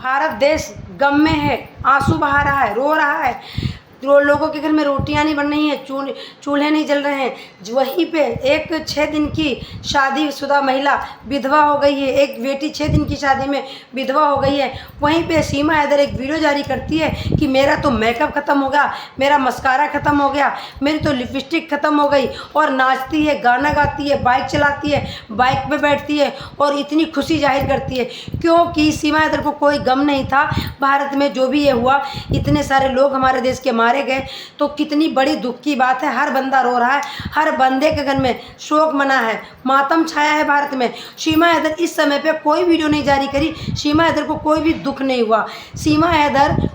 भारत देश गम में है, आंसू बहा रहा है, रो रहा है। लोगों के घर में रोटियां नहीं बन रही हैं, चूल्हे नहीं जल रहे हैं। वहीं पे एक 6 दिन की शादीशुदा महिला विधवा हो गई है, एक बेटी 6 दिन की शादी में विधवा हो गई है। वहीं पे सीमा हैदर एक वीडियो जारी करती है कि मेरा तो मेकअप ख़त्म हो गया, मेरा मस्कारा ख़त्म हो गया, मेरी तो लिपस्टिक ख़त्म हो गई, और नाचती है, गाना गाती है, बाइक चलाती है, बाइक पे बैठती है और इतनी खुशी जाहिर करती है, क्योंकि सीमा हैदर को कोई गम नहीं था। भारत में जो भी ये हुआ, इतने सारे लोग हमारे देश के मारे गए, तो कितनी बड़ी दुख की बात है। हर बंदा रो रहा है, हर बंदे के घर में शोक मना है, मातम छाया है भारत में। सीमा हैदर इस समय पे कोई वीडियो नहीं जारी करी, सीमा हैदर को कोई भी दुख नहीं हुआ। सीमा हैदर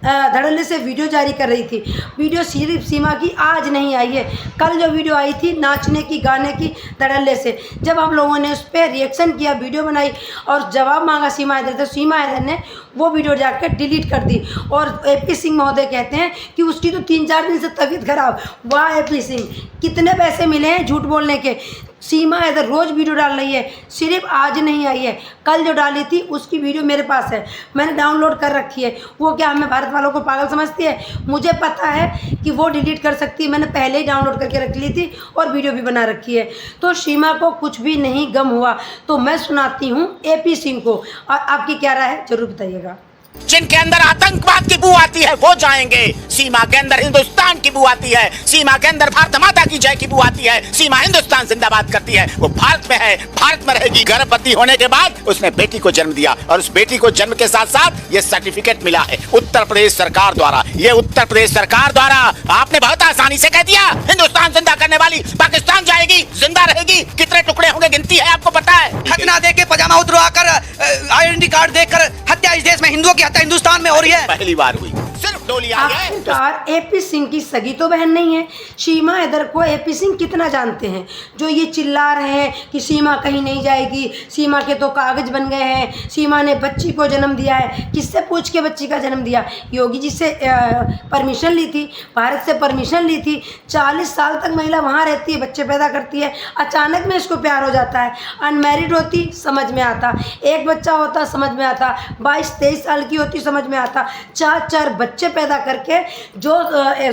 धड़ल्ले से वीडियो जारी कर रही थी। वीडियो सिर्फ सीमा की आज नहीं आई है, कल जो वीडियो आई थी नाचने की, गाने की, धड़ल्ले से, जब हम लोगों ने उस पर रिएक्शन किया, वीडियो बनाई और जवाब मांगा सीमा हैदर, तो सीमा हैदर ने वो वीडियो जाकर डिलीट कर दी। और एपी सिंह महोदय कहते हैं कि उसकी तो 3-4 दिन से तबीयत खराब। वाह एपी सिंह, कितने पैसे मिले हैं झूठ बोलने के। सीमा हैदर रोज़ वीडियो डाल रही है, सिर्फ आज नहीं आई है, कल जो डाली थी उसकी वीडियो मेरे पास है, मैंने डाउनलोड कर रखी है। वो क्या हमें भारत वालों को पागल समझती है? मुझे पता है कि वो डिलीट कर सकती है, मैंने पहले ही डाउनलोड करके रख ली थी और वीडियो भी बना रखी है। तो सीमा को कुछ भी नहीं गम हुआ। तो मैं सुनाती हूँ एपी सिंह को, और आपकी क्या राय है ज़रूर बताइएगा। जिनके अंदर आतंकवाद की बू आती है वो जाएंगे, सीमा के अंदर हिंदुस्तान की बू आती है, सीमा के अंदर भारत माता की जय की बू आती है, सीमा हिंदुस्तान जिंदाबाद करती है, वो भारत में है, भारत में रहेगी। गर्भवती होने के बाद उसने बेटी को जन्म दिया, और उस बेटी को जन्म के साथ साथ ये सर्टिफिकेट मिला है उत्तर प्रदेश सरकार द्वारा। ये उत्तर प्रदेश सरकार द्वारा आपने बहुत आसानी से कह दिया, हिंदुस्तान जिंदा करने वाली पाकिस्तान जाएगी, जिंदा रहेगी। कितने टुकड़े होंगे गिनती है आपको पता है? हक ना दे के पजामा उतरवाकर आइडेंटिटी कार्ड देकर हत्या इस देश में हिंदुओं की हत्या हिंदुस्तान में हो रही है। पहली बार हुई, सिर्फ डोली आई है। आखिरकार एपी सिंह की सगी तो बहन नहीं है। सीमा हैदर को एपी सिंह कितना जानते हैं, जो ये चिल्ला रहे हैं कि सीमा कहीं नहीं जाएगी, सीमा के तो कागज बन गए हैं, सीमा ने बच्ची को जन्म दिया है। किससे पूछ के बच्ची का जन्म दिया? योगी जी से परमिशन ली थी, भारत से परमिशन ली थी। 40 साल तक महिला वहाँ रहती है, बच्चे पैदा करती है, अचानक में इसको प्यार हो जाता है। अनमैरिड होती समझ में आता, एक बच्चा होता समझ में आता, 22-23 साल की होती समझ में आता। 4-4 बच्चे पैदा करके जो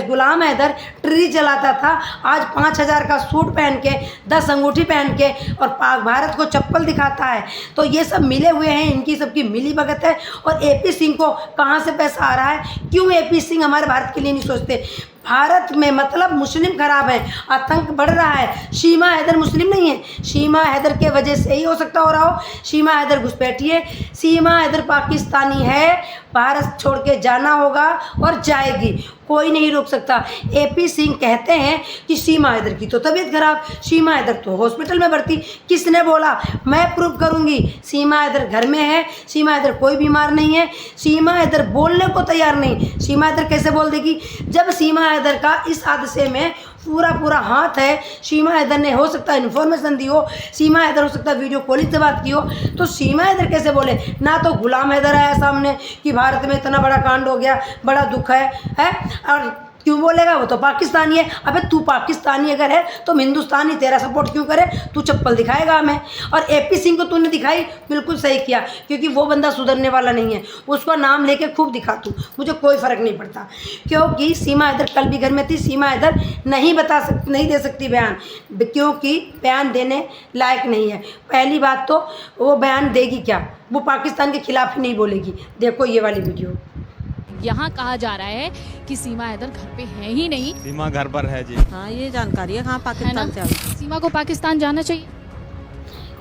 गुलाम हैदर ट्री जलाता था, आज 5,000 का सूट पहन के, 10 अंगूठी पहन के और पाक भारत को चप्पल दिखाता है। तो ये सब मिले हुए हैं, इनकी सबकी मिली भगत है। और एपी सिंह को कहाँ से पैसा आ रहा है? क्यों एपी सिंह हमारे भारत के लिए नहीं सोचते? भारत में मतलब मुस्लिम खराब है, आतंक बढ़ रहा है। सीमा हैदर मुस्लिम नहीं है, सीमा हैदर के वजह से ही हो सकता हो रहा हो। सीमा हैदर घुसपैठी है, सीमा हैदर पाकिस्तानी है, भारत छोड़ के जाना होगा और जाएगी, कोई नहीं रोक सकता। एपी सिंह कहते हैं कि सीमा हैदर की तो तबीयत खराब, सीमा हैदर तो हॉस्पिटल में भर्ती। किसने बोला? मैं प्रूव करूंगी। सीमा हैदर घर में है, सीमा हैदर कोई बीमार नहीं है, सीमा हैदर बोलने को तैयार नहीं। सीमा हैदर कैसे बोल देगी जब सीमा हैदर का इस हादसे में पूरा हाथ है? सीमा हैदर ने हो सकता है इन्फॉर्मेशन दी हो, सीमा हैदर हो सकता है वीडियो कॉलिंग से बात की हो, तो सीमा हैदर कैसे बोले? ना तो गुलाम हैदर आया सामने कि भारत में इतना बड़ा कांड हो गया, बड़ा दुख है? और क्यों बोलेगा? वो तो पाकिस्तानी है। अबे तू पाकिस्तानी अगर है तो हिंदुस्तानी तेरा सपोर्ट क्यों करे? तू चप्पल दिखाएगा हमें। और एपी सिंह को तूने दिखाई, बिल्कुल सही किया, क्योंकि वो बंदा सुधरने वाला नहीं है। उसका नाम लेके खूब दिखा तू, मुझे कोई फ़र्क नहीं पड़ता, क्योंकि सीमा हैदर कल भी घर में थी। सीमा हैदर नहीं दे सकती बयान, क्योंकि बयान देने लायक नहीं है। पहली बात तो वो बयान देगी क्या? वो पाकिस्तान के खिलाफ ही नहीं बोलेगी। देखो ये वाली वीडियो। यहाँ कहा जा रहा है कि सीमा हैदर घर पे है ही नहीं। सीमा घर पर है जी। हाँ ये जानकारी है, कहाँ पाकिस्तान से आ गई। सीमा को पाकिस्तान जाना चाहिए।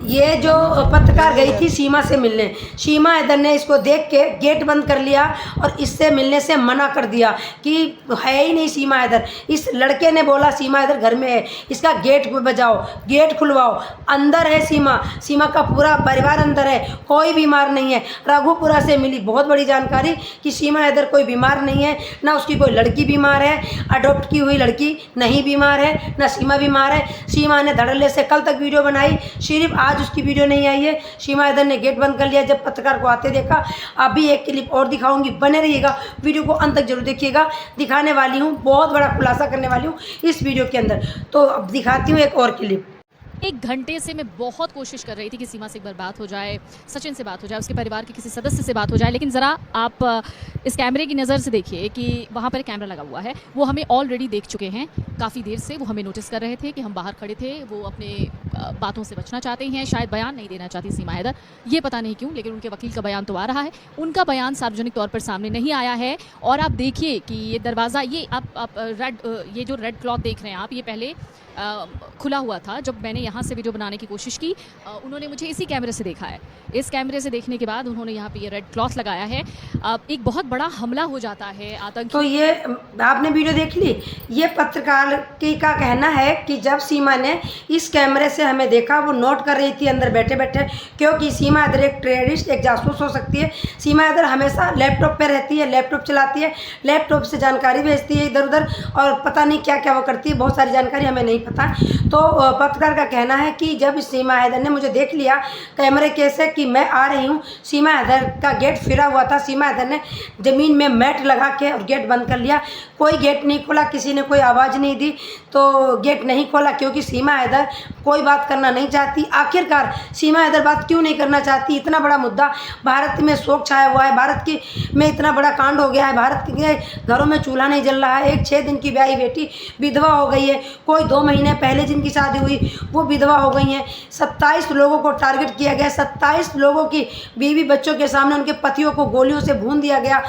ये जो पत्रकार गई थी सीमा से मिलने, सीमा हैदर ने इसको देख के गेट बंद कर लिया और इससे मिलने से मना कर दिया कि है ही नहीं सीमा हैदर। इस लड़के ने बोला सीमा हैदर घर में है, इसका गेट बजाओ, गेट खुलवाओ। अंदर है सीमा, सीमा का पूरा परिवार अंदर है, कोई बीमार नहीं है। रघुपुरा से मिली बहुत बड़ी जानकारी कि सीमा हैदर कोई बीमार नहीं है, ना उसकी कोई लड़की बीमार है, अडॉप्ट की हुई लड़की नहीं बीमार है, ना सीमा बीमार है। सीमा ने धड़ल्ले से कल तक वीडियो बनाई, सिर्फ आज उसकी वीडियो नहीं आई है। सीमा हैदर ने गेट बंद कर लिया जब पत्रकार को आते देखा। अभी एक क्लिप और दिखाऊंगी, बने रहिएगा, वीडियो को अंत तक जरूर देखिएगा। दिखाने वाली हूँ, बहुत बड़ा खुलासा करने वाली हूँ इस वीडियो के अंदर। तो अब दिखाती हूँ एक और क्लिप। एक घंटे से मैं बहुत कोशिश कर रही थी कि सीमा से एक बार बात हो जाए, सचिन से बात हो जाए, उसके परिवार के किसी सदस्य से बात हो जाए, लेकिन ज़रा आप इस कैमरे की नज़र से देखिए कि वहाँ पर एक कैमरा लगा हुआ है। वो हमें ऑलरेडी देख चुके हैं काफ़ी देर से। वो हमें नोटिस कर रहे थे कि हम बाहर खड़े थे। वो अपने बातों से बचना चाहते हैं, शायद बयान नहीं देना चाहती सीमा हैदर, ये पता नहीं क्यों, लेकिन उनके वकील का बयान तो आ रहा है। उनका बयान सार्वजनिक तौर पर सामने नहीं आया है। और आप देखिए कि ये दरवाज़ा, ये आप ये जो रेड क्लॉथ देख रहे हैं आप, ये पहले खुला हुआ था। जब मैंने यहाँ से वीडियो बनाने की कोशिश की, उन्होंने मुझे इसी कैमरे से देखा है। इस कैमरे से देखने के बाद उन्होंने यहाँ पे ये रेड क्लॉथ लगाया है। एक बहुत बड़ा हमला हो जाता है आतंकी। तो ये आपने वीडियो देख ली। ये पत्रकार का कहना है कि जब सीमा ने इस कैमरे से हमें देखा, वो नोट कर रही थी अंदर बैठे बैठे, क्योंकि सीमा हैदर एक टेररिस्ट, एक जासूस हो सकती है। सीमा हैदर हमेशा लैपटॉप पे रहती है, लैपटॉप चलाती है, लैपटॉप से जानकारी भेजती है इधर उधर, और पता नहीं क्या क्या वो करती है, बहुत सारी जानकारी हमें नहीं पता। तो पत्रकार का कहना है कि जब सीमा हैदर ने मुझे देख लिया कैमरे के से कि मैं आ रही हूँ, सीमा हैदर का गेट फिरा हुआ था, सीमा हैदर ने ज़मीन में मैट लगा के और गेट बंद कर लिया। कोई गेट नहीं खोला, किसी ने कोई आवाज़ नहीं दी, तो गेट नहीं खोला क्योंकि सीमा हैदर कोई बात करना नहीं चाहती। आखिरकार सीमा हैदर बात क्यों नहीं करना चाहती? इतना बड़ा मुद्दा भारत में शोक छाया हुआ है, भारत की में इतना बड़ा कांड हो गया है, भारत के घरों में चूल्हा नहीं जल रहा है। एक 6 दिन की ब्याही बेटी विधवा हो गई है, कोई 2 महीने पहले जिनकी शादी हुई वो विधवा हो गई हैं। 27 लोगों को टारगेट किया गया, 27 लोगों की बीवी बच्चों के सामने उनके पतियों को गोलियों से भून दिया गया।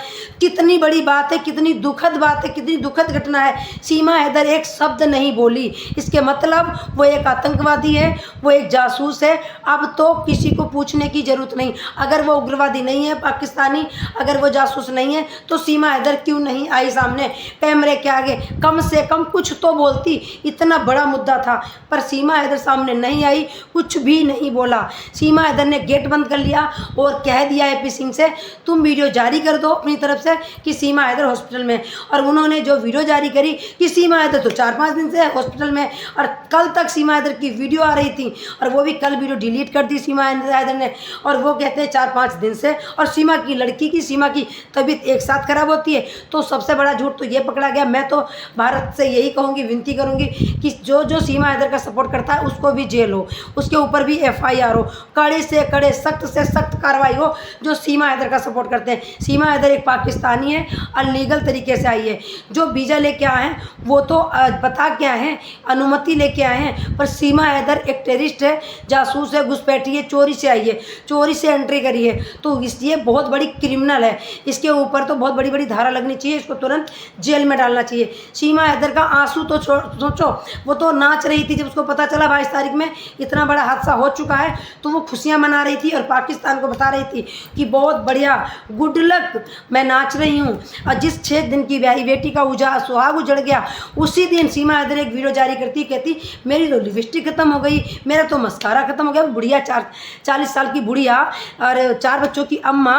कितनी बड़ी बात है, कितनी दुखद बात है, कितनी दुखद घटना है। सीमा हैदर एक शब्द नहीं बोली, इसके मतलब वो एक आतंकवादी है, वो एक जासूस है। अब तो किसी को पूछने की ज़रूरत नहीं। अगर वो उग्रवादी नहीं है, पाकिस्तानी, अगर वो जासूस नहीं है, तो सीमा हैदर क्यों नहीं आई सामने कैमरे के आगे? कम से कम कुछ तो बोलती। इतना बड़ा मुद्दा था, पर सीमा हैदर सामने नहीं आई, कुछ भी नहीं बोला। सीमा हैदर ने गेट बंद कर लिया और कह दिया एपी सिंह से, तुम वीडियो जारी कर दो अपनी तरफ से कि सीमा हैदर हॉस्पिटल में। और उन्होंने जो वीडियो जारी करी कि सीमा हैदर तो 4-5 दिन से हॉस्पिटल में, और कल तक सीमा हैदर की वीडियो आ रही थी, और वो भी कल वीडियो डिलीट कर दी सीमा हैदर ने। और वो कहते हैं 4-5 दिन से, और सीमा की लड़की की, सीमा की तबीयत एक साथ खराब होती है। तो सबसे बड़ा झूठ तो ये पकड़ा गया। मैं तो भारत से यही कहूँगी, विनती करूँगी कि जो सीमा हैदर का सपोर्ट करता है उसको भी जेल हो, उसके ऊपर भी FIR हो, कड़े से कड़े, सख्त से सख्त कार्रवाई हो जो सीमा हैदर का सपोर्ट करते हैं। सीमा हैदर एक पाकिस्तानी है, अनलीगल तरीके से आई है। जो वीज़ा लेके आए हैं वो तो बता के आए हैं, अनुमति लेके आए हैं, पर सीमा हैदर एक टेररिस्ट है, जासूस है, घुसपैठी है, चोरी से आई है, चोरी से एंट्री करी है, तो इसलिए बहुत बड़ी क्रिमिनल है। इसके ऊपर तो बहुत बड़ी बड़ी धारा लगनी चाहिए, इसको तुरंत जेल में डालना चाहिए। सीमा हैदर का आंसू तो सोचो, वो तो नाच रही थी जब उसको पता चला 22 तारीख में इतना बड़ा हादसा हो चुका है, तो वो खुशियाँ मना रही थी और पाकिस्तान को बता रही थी कि बहुत बढ़िया, गुड लक, मैं नाच रही हूँ। और जिस 6 दिन की ब्याही बेटी का सुहाग उजड़ गया, उसी दिन सीमा हैदर एक वीडियो जारी करती, कहती मेरी तो लिपस्टिक खत्म हो गई, मेरा तो मस्कारा खत्म हो गया। बुढ़िया 40 साल की बुढ़िया और 4 बच्चों की अम्मा,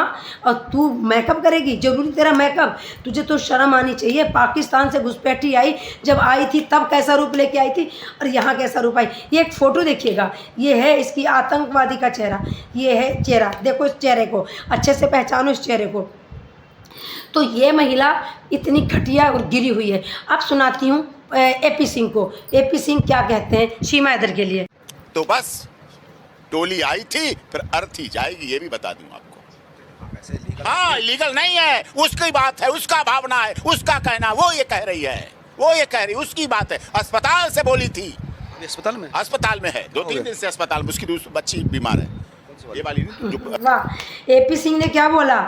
और तू मेकअप करेगी? जरूरी तेरा मेकअप? तुझे तो शर्म आनी चाहिए। पाकिस्तान से घुसपैठी आई, जब आई थी तब कैसा रूप लेके आई थी और यहाँ कैसा रूप आई। ये एक फ़ोटो देखिएगा, ये है इसकी आतंकवादी का चेहरा, ये है चेहरा, देखो इस चेहरे को, अच्छे से पहचानो इस चेहरे को। तो ये महिला इतनी घटिया और गिरी हुई है। अब सुनाती हूँ एपी सिंह को, एपी सिंह क्या कहते हैं सीमा हैदर के लिए। तो बस टोली आई थी, फिर अर्थी जाएगी, ये भी बता दूं आपको। हाँ, लीगल नहीं है, उसकी बात है, उसका भावना है, उसका कहना, वो ये कह रही है, वो ये कह रही, उसकी बात है। अस्पताल से बोली थी, अस्पताल में है, 2-3 दिन से अस्पताल में, उसकी दूसरी बच्ची बीमार है, ये वाली जो। वाह, एपी सिंह ने क्या बोला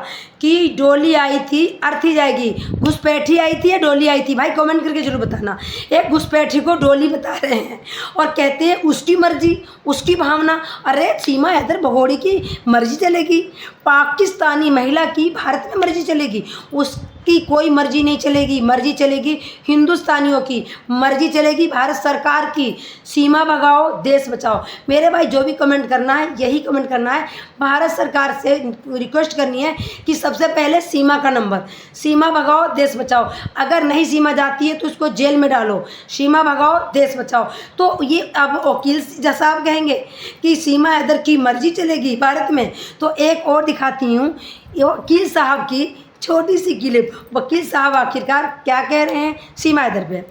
कि डोली आई थी, अर्थी जाएगी। घुसपैठी आई थी या डोली आई थी? भाई कमेंट करके जरूर बताना। एक घुसपैठी को डोली बता रहे हैं और कहते हैं उसकी मर्जी, उसकी भावना। अरे सीमा हैदर भगोड़ी की मर्जी चलेगी, पाकिस्तानी महिला की भारत में मर्जी चलेगी, उसकी कोई मर्जी नहीं चलेगी। मर्जी चलेगी हिंदुस्तानियों की, मर्जी चलेगी भारत सरकार की। सीमा भगाओ, देश बचाओ। मेरे भाई जो भी कमेंट करना है यही कमेंट करना है। भारत सरकार से रिक्वेस्ट करनी है कि सबसे पहले सीमा का नंबर, सीमा भगाओ, देश बचाओ। अगर नहीं सीमा जाती है तो उसको जेल में डालो। सीमा भगाओ, देश बचाओ। तो ये अब वकील साहब कहेंगे कि सीमा हैदर की मर्जी चलेगी भारत में। तो एक और दिखाती हूँ वकील साहब की छोटी सी क्लिप। वकील साहब आखिरकार क्या कह रहे हैं सीमा हैदर पे।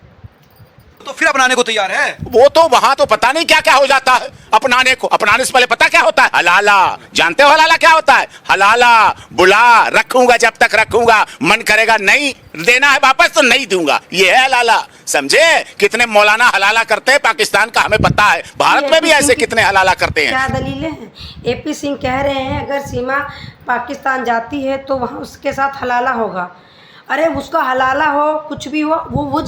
तो फिर अपनाने को तैयार है। वो तो वहां तो पता नहीं क्या क्या हो जाता है अपनाने को। अपनाने से पहले पता क्या होता है? हलाला। जानते हो हलाला क्या होता है? हलाला बुला रखूंगा, जब तक रखूंगा, मन करेगा नहीं देना है वापस तो नहीं दूंगा, ये है हलाला। समझे? कितने मौलाना हलाला करते हैं पाकिस्तान का हमें पता है, भारत में भी ऐसे कितने हलाला करते हैं। क्या दलीलें हैं? एपी सिंह कह रहे हैं अगर सीमा पाकिस्तान जाती है तो वहाँ उसके साथ हलाला होगा। अरे उसका हलाला हो कुछ भी हो, वो